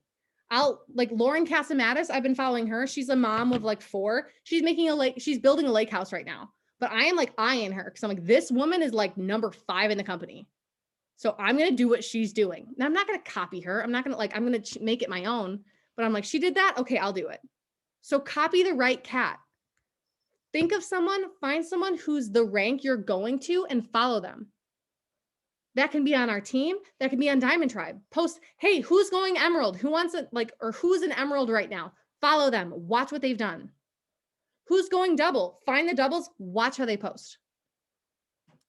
Like Lauren Casamatis, I've been following her. She's a mom of like 4. She's building a lake house right now. But I am like eyeing her because I'm like, this woman is like number 5 in the company. So I'm going to do what she's doing. Now I'm not going to copy her. I'm going to make it my own, but I'm like, she did that. Okay, I'll do it. So copy the right cat. Think of find someone who's the rank you're going to and follow them. That can be on our team. That can be on Diamond Tribe. Post, hey, who's going Emerald? Who wants it? Or who's an Emerald right now? Follow them. Watch what they've done. Who's going double? Find the doubles. Watch how they post.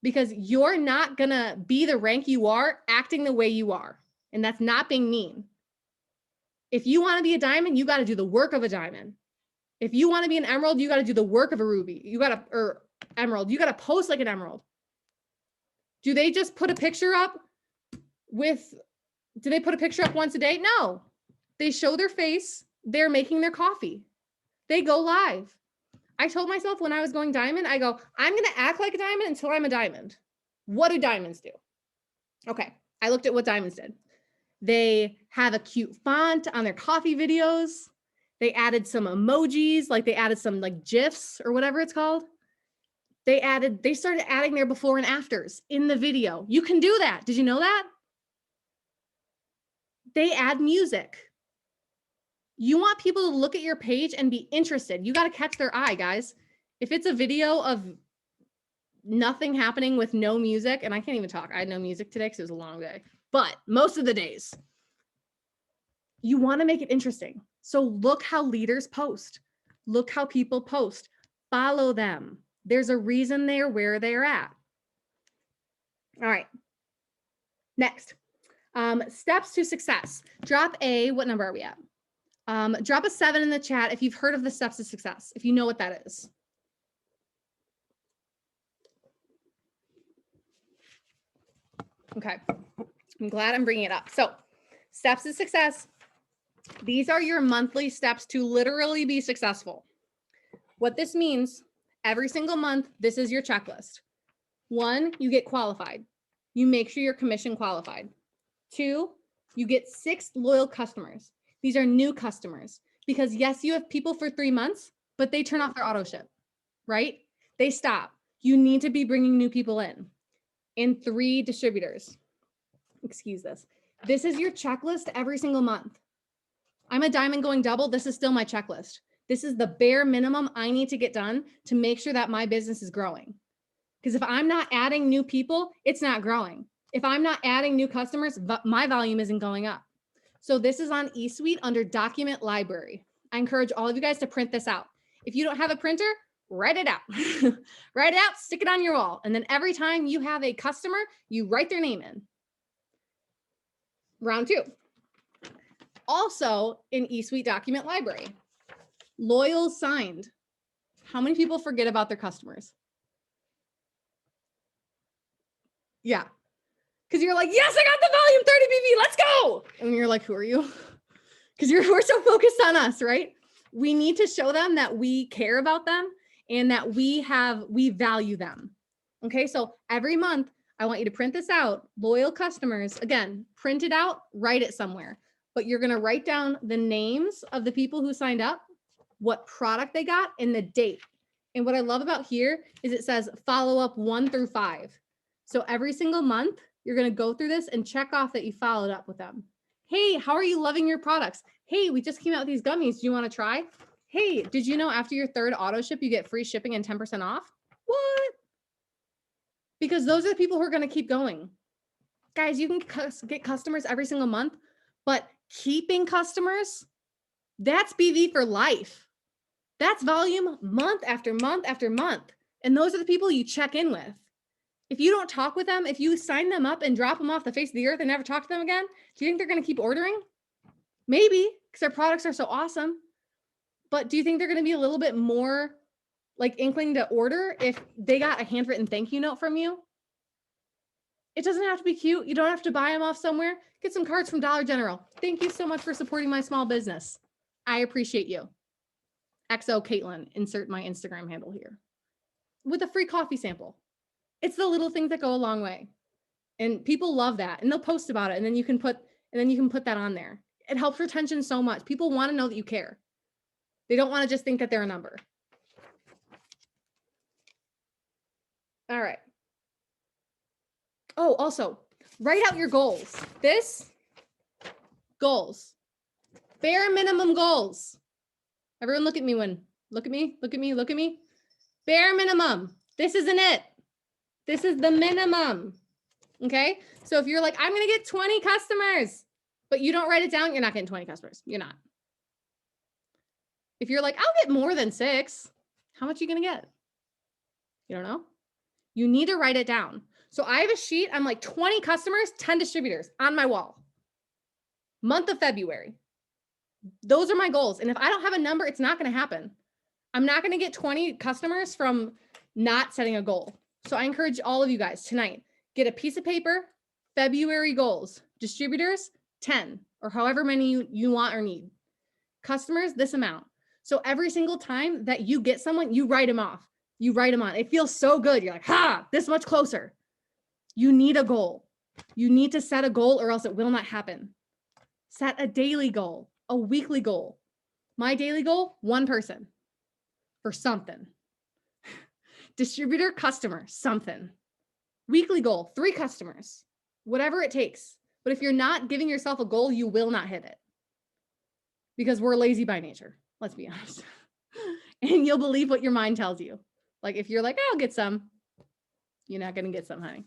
Because you're not going to be the rank you are acting the way you are. And that's not being mean. If you want to be a diamond, you got to do the work of a diamond. If you want to be an emerald, you got to do the work of a ruby. Emerald. You got to post like an emerald. Do they just put a picture up do they put a picture up once a day? No. They show their face. They're making their coffee. They go live. I told myself when I was going diamond, I go, I'm going to act like a diamond until I'm a diamond. What do diamonds do? Okay. I looked at what diamonds did. They have a cute font on their coffee videos. They added some emojis, like they added some like GIFs or whatever it's called. They started adding their before and afters in the video. You can do that. Did you know that? They add music. You want people to look at your page and be interested. You got to catch their eye, guys. If it's a video of nothing happening with no music, and I can't even talk. I had no music today because it was a long day. But most of the days, you want to make it interesting. So look how leaders post. Look how people post. Follow them. There's a reason they're where they're at. All right. Next, steps to success. What number are we at? Drop a 7 in the chat if you've heard of the steps to success, if you know what that is. Okay. I'm glad I'm bringing it up. So steps to success. These are your monthly steps to literally be successful. What this means, every single month, this is your checklist. 1, you get qualified. You make sure you're commission qualified. 2, you get 6 loyal customers. These are new customers because yes, you have people for 3 months, but they turn off their auto ship, right? They stop. You need to be bringing new people in. And 3 distributors. Excuse this. This is your checklist every single month. I'm a diamond going double. This is still my checklist. This is the bare minimum I need to get done to make sure that my business is growing. Because if I'm not adding new people, it's not growing. If I'm not adding new customers, my volume isn't going up. So this is on eSuite under Document Library. I encourage all of you guys to print this out. If you don't have a printer, write it out. Write it out, stick it on your wall. And then every time you have a customer, you write their name in. Round 2. Also in eSuite Document Library, loyal signed. How many people forget about their customers? Yeah. Because you're like, yes, I got the volume 30 BV, let's go. And you're like, who are you? Because we're so focused on us, right? We need to show them that we care about them and that we value them. Okay, so every month I want you to print this out. Loyal customers, again, print it out, write it somewhere. But you're going to write down the names of the people who signed up, what product they got, and the date. And what I love about here is it says follow up 1 through 5. So every single month, you're going to go through this and check off that you followed up with them. Hey, how are you loving your products? Hey, we just came out with these gummies. Do you want to try? Hey, did you know after your 3rd auto ship, you get free shipping and 10% off? What? Because those are the people who are going to keep going. Guys, you can get customers every single month, but keeping customers, that's BV for life. That's volume month after month after month. And those are the people you check in with. If you don't talk with them, if you sign them up and drop them off the face of the earth and never talk to them again, do you think they're going to keep ordering? Maybe, because their products are so awesome. But do you think they're going to be a little bit more like inkling to order if they got a handwritten thank you note from you? It doesn't have to be cute. You don't have to buy them off somewhere. Get some cards from Dollar General. Thank you so much for supporting my small business. I appreciate you. XO Caitlin, insert my Instagram handle here. With a free coffee sample. It's the little things that go a long way. And people love that. And they'll post about it. And then you can put that on there. It helps retention so much. People want to know that you care. They don't want to just think that they're a number. All right. Oh, also, write out your goals. Goals. Bare minimum goals. Everyone look at me look at me. Bare minimum. This isn't it. This is the minimum. Okay. So if you're like, I'm going to get 20 customers, but you don't write it down, you're not getting 20 customers. You're not. If you're like, I'll get more than 6, how much are you going to get? You don't know. You need to write it down. So I have a sheet. I'm like 20 customers, 10 distributors on my wall. Month of February. Those are my goals. And if I don't have a number, it's not going to happen. I'm not going to get 20 customers from not setting a goal. So I encourage all of you guys tonight, get a piece of paper, February goals, distributors, 10, or however many you want or need. Customers, this amount. So every single time that you get someone, you write them off. You write them on. It feels so good. You're like, ha, this much closer. You need a goal. You need to set a goal or else it will not happen. Set a daily goal, a weekly goal. My daily goal, 1 person for something. Distributor, customer, something. Weekly goal, 3 customers, whatever it takes. But if you're not giving yourself a goal, you will not hit it. Because we're lazy by nature, let's be honest. And you'll believe what your mind tells you. Like if you're like, I'll get some, you're not going to get some, honey.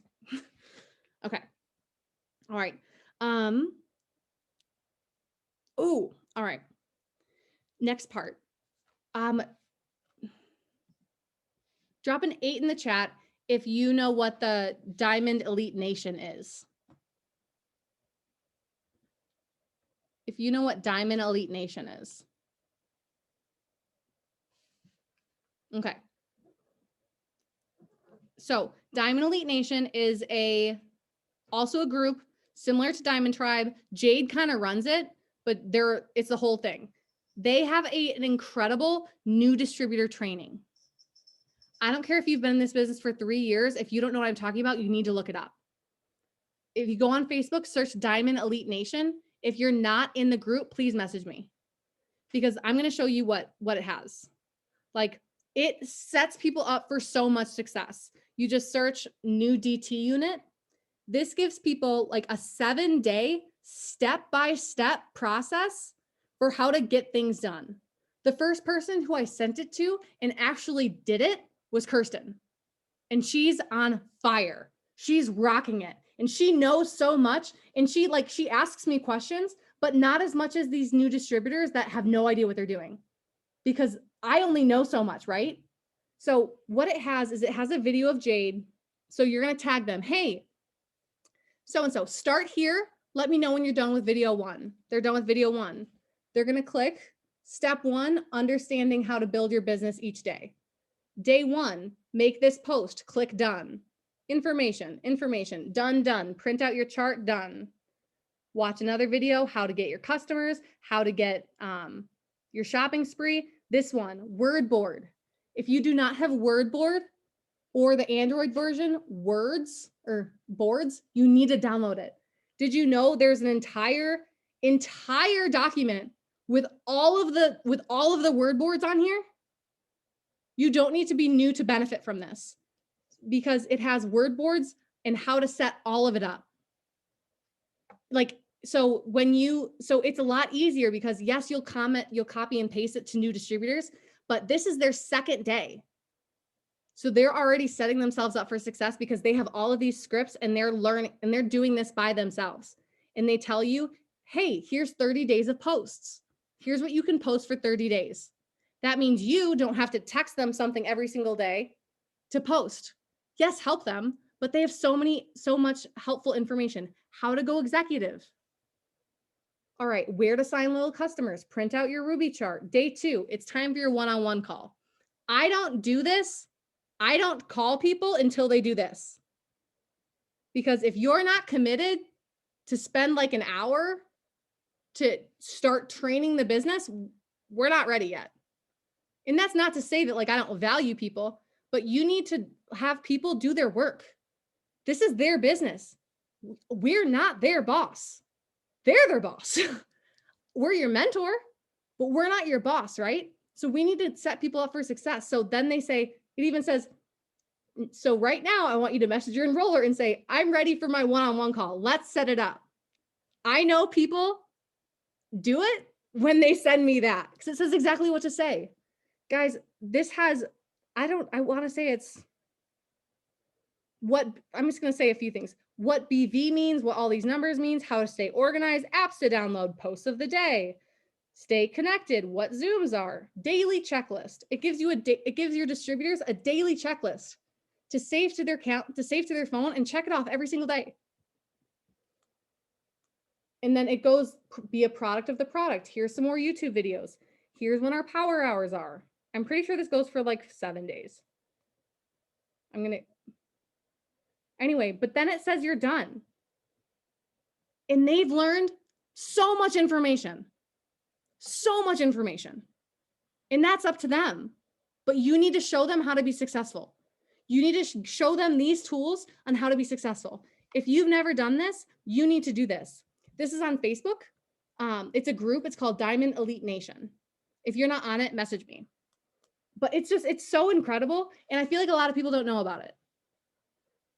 Okay. All right. Oh, all right. Next part. Drop an 8 in the chat if you know what the Diamond Elite Nation is. If you know what Diamond Elite Nation is. Okay. So Diamond Elite Nation is also a group similar to Diamond Tribe. Jade kind of runs it, but it's the whole thing. They have an incredible new distributor training. I don't care if you've been in this business for 3 years. If you don't know what I'm talking about, you need to look it up. If you go on Facebook, search Diamond Elite Nation. If you're not in the group, please message me because I'm going to show you what it has. Like it sets people up for so much success. You just search new DT unit. This gives people like a 7-day step-by-step process for how to get things done. The first person who I sent it to and actually did it was Kirsten. And she's on fire. She's rocking it. And she knows so much. And she asks me questions, but not as much as these new distributors that have no idea what they're doing. Because I only know so much, right? So what it has is it has a video of Jade. So you're going to tag them. Hey, so-and-so, start here. Let me know when you're done with video 1. They're done with video 1. They're going to click step 1, understanding how to build your business each day. Day 1, make this post, click done. Information, done. Print out your chart, done. Watch another video, how to get your customers, how to get your shopping spree. This one, word board. If you do not have WordBoard or the Android version, Words or Boards, you need to download it. Did you know there's an entire document with all of the word boards on here? You don't need to be new to benefit from this because it has word boards and how to set all of it up. Like, so it's a lot easier because yes, you'll copy and paste it to new distributors, but this is their second day. So they're already setting themselves up for success because they have all of these scripts and they're learning and they're doing this by themselves. And they tell you, hey, here's 30 days of posts. Here's what you can post for 30 days. That means you don't have to text them something every single day to post. Yes, help them, but they have so much helpful information. How to go executive. All right, where to sign little customers. Print out your Ruby chart. Day 2, it's time for your one-on-one call. I don't do this. I don't call people until they do this. Because if you're not committed to spend like an hour to start training the business, we're not ready yet. And that's not to say that like I don't value people, but you need to have people do their work. This is their business. We're not their boss. They're their boss. We're your mentor, but we're not your boss, right? So we need to set people up for success. So then they say, it even says, so right now I want you to message your enroller and say, I'm ready for my one-on-one call. Let's set it up. I know people do it when they send me that because it says exactly what to say. Guys, this has, I want to say it's what, I'm just going to say a few things. What BV means, what all these numbers means, how to stay organized, apps to download, posts of the day, stay connected, what Zooms are, daily checklist. It gives your distributors a daily checklist to save to their account, to save to their phone and check it off every single day. And then it goes be a product of the product. Here's some more YouTube videos. Here's when our power hours are. I'm pretty sure this goes for like 7 days. Anyway, but then it says you're done. And they've learned so much information. And that's up to them. But you need to show them how to be successful. You need to show them these tools on how to be successful. If you've never done this, you need to do this. This is on Facebook. It's a group. It's called Diamond Elite Nation. If you're not on it, message me. But it's so incredible. And I feel like a lot of people don't know about it.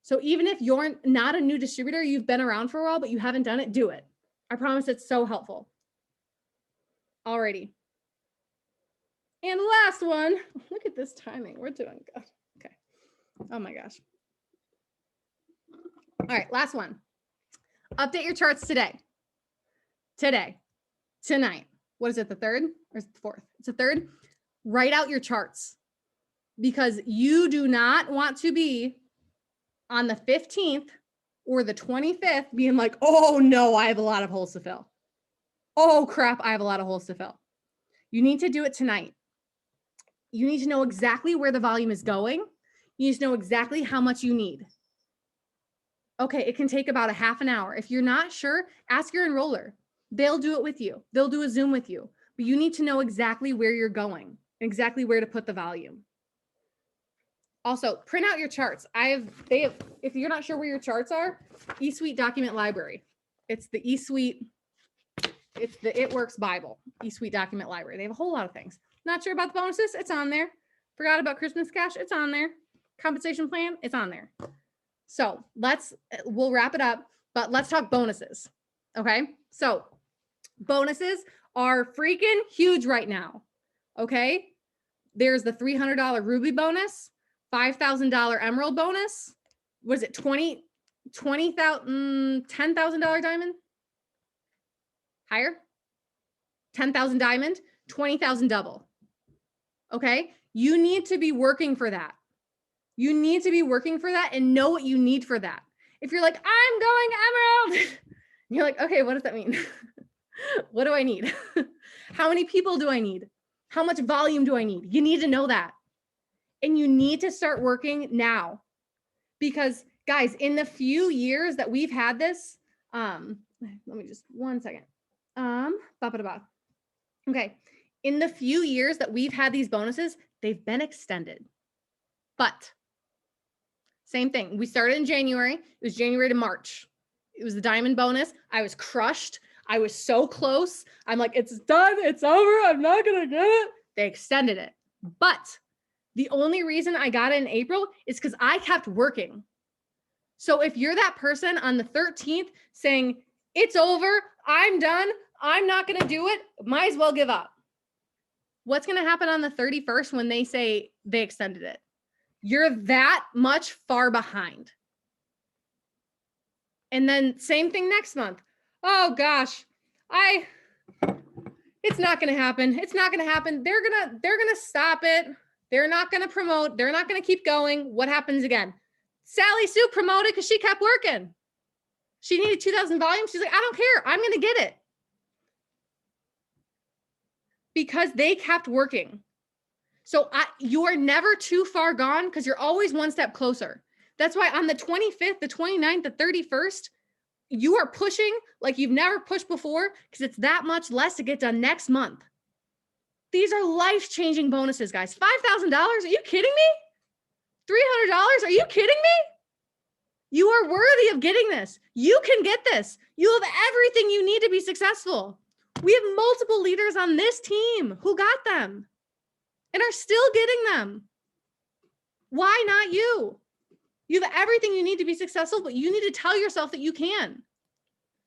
So even if you're not a new distributor, you've been around for a while, but you haven't done it, do it. I promise it's so helpful. Alrighty. And last one, look at this timing. We're doing good. Okay. Oh my gosh. All right, last one. Update your charts today. Tonight. What is it, the 3rd or is it the 4th? It's the 3rd. Write out your charts because you do not want to be on the 15th or the 25th being like, oh no, I have a lot of holes to fill. Oh crap, I have a lot of holes to fill. You need to do it tonight. You need to know exactly where the volume is going. You need to know exactly how much you need. Okay, it can take about a half an hour. If you're not sure, ask your enroller. They'll do it with you. They'll do a Zoom with you. But you need to know exactly where you're going, exactly where to put the volume. Also, print out your charts. If you're not sure where your charts are, eSuite Document Library. It's the eSuite, it's the It Works Bible, eSuite Document Library. They have a whole lot of things. Not sure about the bonuses? It's on there. Forgot about Christmas cash? It's on there. Compensation plan? It's on there. So we'll wrap it up, but let's talk bonuses. Okay. So bonuses are freaking huge right now. Okay. There's the $300 Ruby bonus, $5,000 Emerald bonus. Was it $10,000 diamond? Higher? 10,000 diamond, 20,000 double. Okay. You need to be working for that. You need to be working for that and know what you need for that. If you're like, I'm going Emerald, you're like, okay, what does that mean? What do I need? How many people do I need? How much volume do I need? You need to know that. And you need to start working now. Because guys, in the few years that we've had this, let me just 1 second. Okay. In the few years that we've had these bonuses, They've been extended. But same thing. We started in January. It was January to March. It was the diamond bonus. I was crushed. I was so close. I'm like, it's done. It's over. I'm not going to get it. They extended it. But the only reason I got it in April is because I kept working. So if you're that person on the 13th saying, it's over, I'm done, I'm not going to do it, might as well give up. What's going to happen on the 31st when they say they extended it? You're that much far behind. And then same thing next month. Oh gosh, it's not going to happen. It's not going to happen. They're going to stop it. They're not going to promote. They're not going to keep going. What happens again? Sally Sue promoted because she kept working. She needed 2,000 volumes. She's like, I don't care. I'm going to get it. Because they kept working. So you are never too far gone because you're always one step closer. That's why on the 25th, the 29th, the 31st, you are pushing like you've never pushed before because it's that much less to get done next month. These are life-changing bonuses, guys. $5,000? Are you kidding me? $300? Are you kidding me? You are worthy of getting this. You can get this. You have everything you need to be successful. We have multiple leaders on this team who got them and are still getting them. Why not you? You have everything you need to be successful, but you need to tell yourself that you can.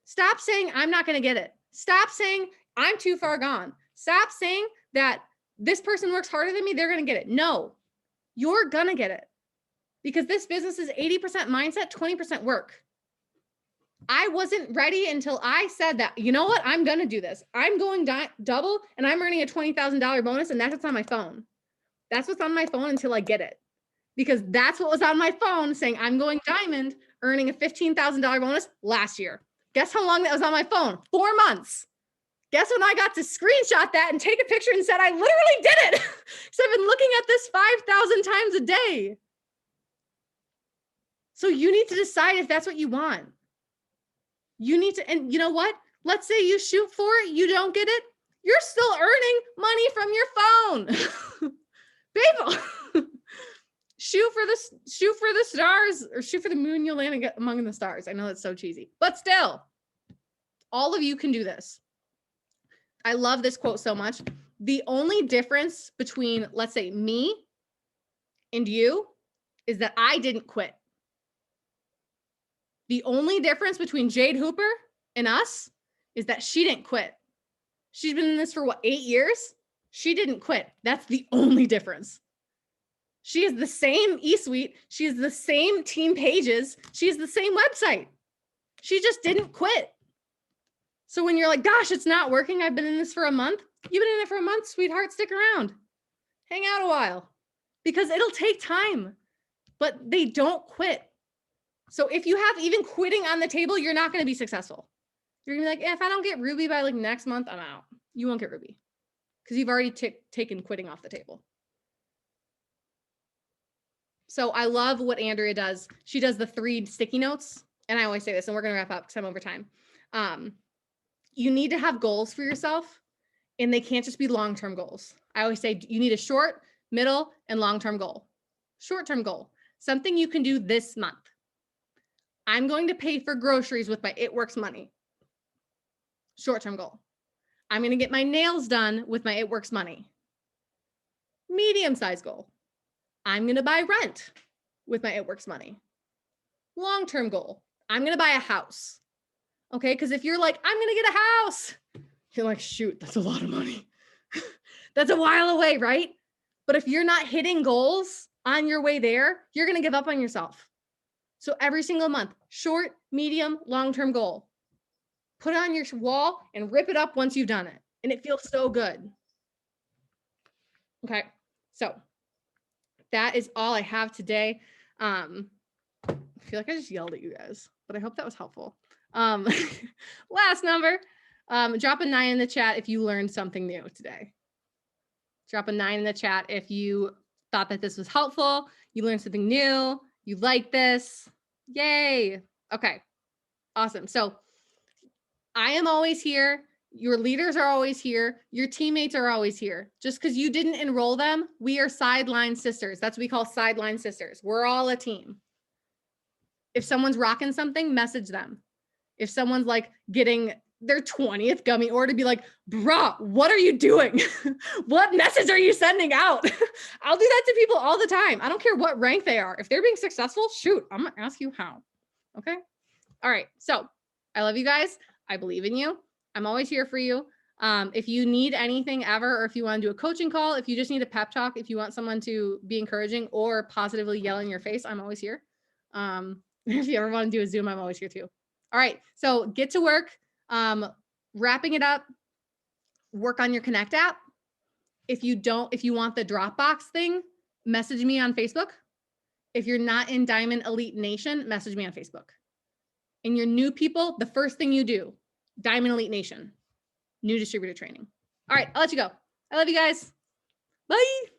Stop saying, I'm not going to get it. Stop saying, I'm too far gone. Stop saying that this person works harder than me, they're going to get it. No, you're going to get it because this business is 80% mindset, 20% work. I wasn't ready until I said that, you know what? I'm going to do this. I'm going double and I'm earning a $20,000 bonus. And that's what's on my phone. That's what's on my phone until I get it. Because that's what was on my phone saying I'm going diamond, earning a $15,000 bonus last year. Guess how long that was on my phone? 4 months. Guess when I got to screenshot that and take a picture and said I literally did it. Because I've been looking at this 5,000 times a day. So you need to decide if that's what you want. You need to, and you know what? Let's say you shoot for it, you don't get it. You're still earning money from your phone. People, shoot for the stars or shoot for the moon, you'll land among the stars. I know that's so cheesy, but still, all of you can do this. I love this quote so much. The only difference between, let's say, me and you is that I didn't quit. The only difference between Jade Hooper and us is that she didn't quit. She's been in this for 8 years? She didn't quit. That's the only difference. She has the same e-suite. She has the same team pages. She has the same website. She just didn't quit. So when you're like, gosh, it's not working. I've been in this for a month. You've been in it for a month, sweetheart. Stick around. Hang out a while because it'll take time, but they don't quit. So if you have even quitting on the table, you're not going to be successful. You're going to be like, if I don't get Ruby by like next month, I'm out. You won't get Ruby because you've already taken quitting off the table. So I love what Andrea does. She does the 3 sticky notes. And I always say this, and we're going to wrap up because I'm over time. You need to have goals for yourself, and they can't just be long-term goals. I always say you need a short, middle, and long-term goal. Short-term goal, something you can do this month. I'm going to pay for groceries with my It Works money. Short-term goal. I'm going to get my nails done with my It Works money. Medium-sized goal. I'm going to buy rent with my It Works money. Long-term goal. I'm going to buy a house. Okay? Because if you're like, I'm going to get a house, you're like, shoot, that's a lot of money. That's a while away, right? But if you're not hitting goals on your way there, you're going to give up on yourself. So every single month, short, medium, long-term goal. Put it on your wall and rip it up once you've done it. And it feels so good. Okay, so that is all I have today. I feel like I just yelled at you guys, but I hope that was helpful. Last number, drop a 9 in the chat if you learned something new today. Drop a 9 in the chat if you thought that this was helpful, you learned something new, you like this. Yay. Okay, awesome. So I am always here. Your leaders are always here. Your teammates are always here. Just because you didn't enroll them, we are sideline sisters. That's what we call sideline sisters. We're all a team. If someone's rocking something, message them. If someone's like getting their 20th gummy order, be like, bruh, what are you doing? What message are you sending out? I'll do that to people all the time. I don't care what rank they are. If they're being successful, shoot, I'm gonna ask you how. Okay. All right. So I love you guys. I believe in you. I'm always here for you. If you need anything ever, or if you want to do a coaching call, if you just need a pep talk, if you want someone to be encouraging or positively yell in your face, I'm always here. If you ever want to do a Zoom, I'm always here too. All right. So get to work. Wrapping it up, work on your Connect app. If you want the Dropbox thing, message me on Facebook. If you're not in Diamond Elite Nation, message me on Facebook. And your new people, the first thing you do, Diamond Elite Nation, new distributor training. All right, I'll let you go. I love you guys. Bye.